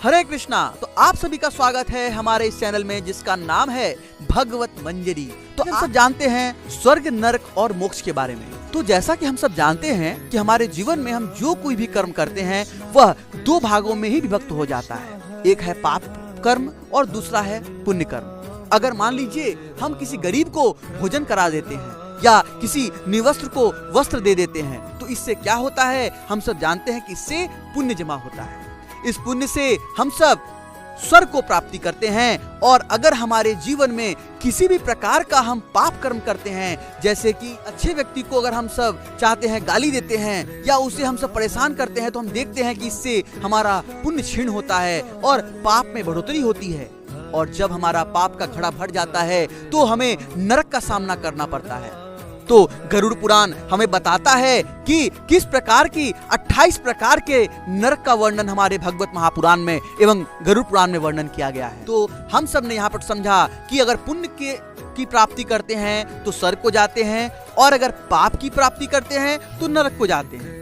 हरे कृष्णा। तो आप सभी का स्वागत है हमारे इस चैनल में जिसका नाम है भगवत मंजरी। तो हम सब जानते हैं स्वर्ग, नरक और मोक्ष के बारे में। तो जैसा कि हम सब जानते हैं कि हमारे जीवन में हम जो कोई भी कर्म करते हैं वह दो भागों में ही विभक्त हो जाता है। एक है पाप कर्म और दूसरा है पुण्य कर्म। अगर मान लीजिए हम किसी गरीब को भोजन करा देते हैं या किसी निवस्त्र को वस्त्र दे देते हैं तो इससे क्या होता है, हम सब जानते हैं कि इससे पुण्य जमा होता है। इस पुण्य से हम सब स्वर्ग को प्राप्ति करते हैं। और अगर हमारे जीवन में किसी भी प्रकार का हम पाप कर्म करते हैं, जैसे कि अच्छे व्यक्ति को अगर हम सब चाहते हैं गाली देते हैं या उसे हम सब परेशान करते हैं, तो हम देखते हैं कि इससे हमारा पुण्य क्षीण होता है और पाप में बढ़ोतरी होती है। और जब हमारा पाप का घड़ा भर जाता है तो हमें नरक का सामना करना पड़ता है। तो गरुड़ पुराण हमें बताता है कि किस प्रकार की 28 प्रकार के नरक का वर्णन हमारे भगवत महापुराण में एवं गरुड़ पुराण में वर्णन किया गया है। तो हम सब ने यहाँ पर समझा कि अगर पुण्य की प्राप्ति करते हैं तो स्वर्ग को जाते हैं और अगर पाप की प्राप्ति करते हैं तो नरक को जाते हैं।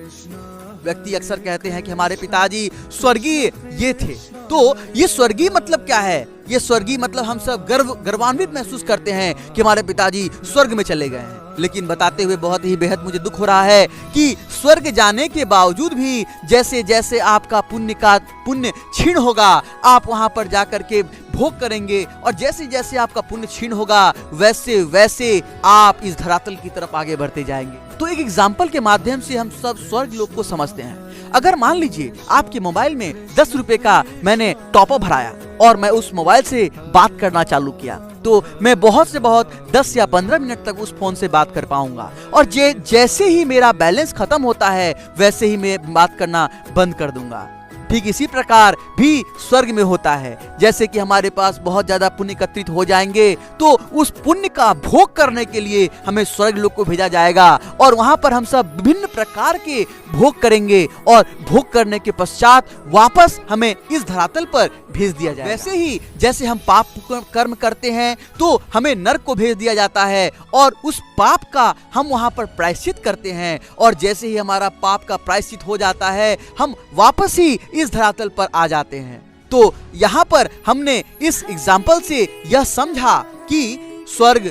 व्यक्ति अक्सर कहते हैं कि हमारे पिताजी स्वर्गीय ये थे। तो ये स्वर्गीय मतलब क्या है? ये स्वर्गीय मतलब हम सब गर्वान्वित महसूस करते हैं कि हमारे पिताजी स्वर्ग में चले गए हैं। लेकिन बताते हुए बहुत ही बेहद मुझे दुख हो रहा है कि स्वर्ग जाने के बावजूद भी जैसे जैसे आपका पुण्य क्षीण होगा, आप वहां पर जाकर के भोग करेंगे और जैसे जैसे आपका पुण्य क्षीण होगा वैसे वैसे आप इस धरातल की तरफ आगे बढ़ते जाएंगे। तो एक एग्जाम्पल के माध्यम से हम सब स्वर्ग लोक को समझते हैं। अगर मान लीजिए आपके मोबाइल में 10 रुपए का मैंने टॉपअप भराया और मैं उस मोबाइल से बात करना चालू किया, तो मैं बहुत से बहुत 10 या 15 मिनट तक उस फोन से बात कर पाऊंगा। और जैसे ही मेरा बैलेंस खत्म होता है वैसे ही मैं बात करना बंद कर दूंगा। ठीक इसी प्रकार भी स्वर्ग में होता है। जैसे कि हमारे पास बहुत ज्यादा पुण्य एकत्रित हो जाएंगे तो उस पुण्य का भोग करने के लिए हमें स्वर्ग लोक को भेजा जाएगा और वहां पर हम सब विभिन्न प्रकार के भोग करेंगे और भोग करने के पश्चात वापस हमें इस धरातल पर भेज दिया जाएगा। वैसे ही जैसे हम पाप कर्म करते हैं तो हमें नरक को भेज दिया जाता है और उस पाप का हम वहां पर प्रायश्चित करते हैं और जैसे ही हमारा पाप का प्रायश्चित हो जाता है हम वापस ही इस धरातल पर आ जाते हैं। तो यहाँ पर हमने इस एग्जाम्पल से यह समझा कि स्वर्ग,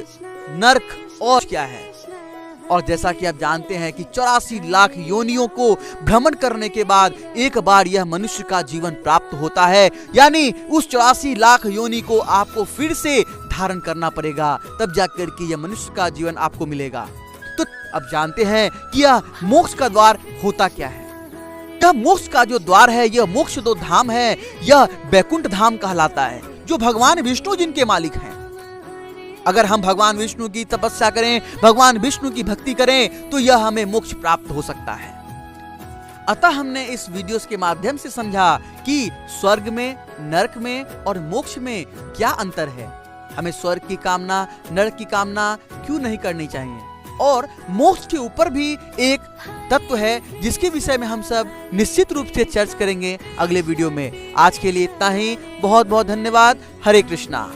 नरक और क्या है। और जैसा कि आप जानते हैं कि 84 लाख योनियों को भ्रमण करने के बाद एक बार यह मनुष्य का जीवन प्राप्त होता है, यानी उस 84 लाख योनि को आपको फिर से धारण करना पड़ेगा, तब जाकर के यह मनुष्य का जीवन आपको मिलेगा। तो अब जानते हैं कि यह मोक्ष का द्वार होता क्या है। यह मोक्ष का जो द्वार है, यह मोक्ष दो धाम है, यह बैकुंठ धाम कहलाता है, जो भगवान विष्णु जिनके मालिक हैं। अगर हम भगवान विष्णु की तपस्या करें, भगवान विष्णु की भक्ति करें तो यह हमें मोक्ष प्राप्त हो सकता है। अतः हमने इस वीडियोस के माध्यम से समझा कि स्वर्ग में, नरक में और मोक्ष में क्या अंतर है। हमें स्वर्ग की कामना, नरक की कामना क्यों नहीं करनी चाहिए। और मोक्ष के ऊपर भी एक तत्व है जिसके विषय में हम सब निश्चित रूप से चर्चा करेंगे अगले वीडियो में। आज के लिए इतना ही। बहुत बहुत धन्यवाद। हरे कृष्णा।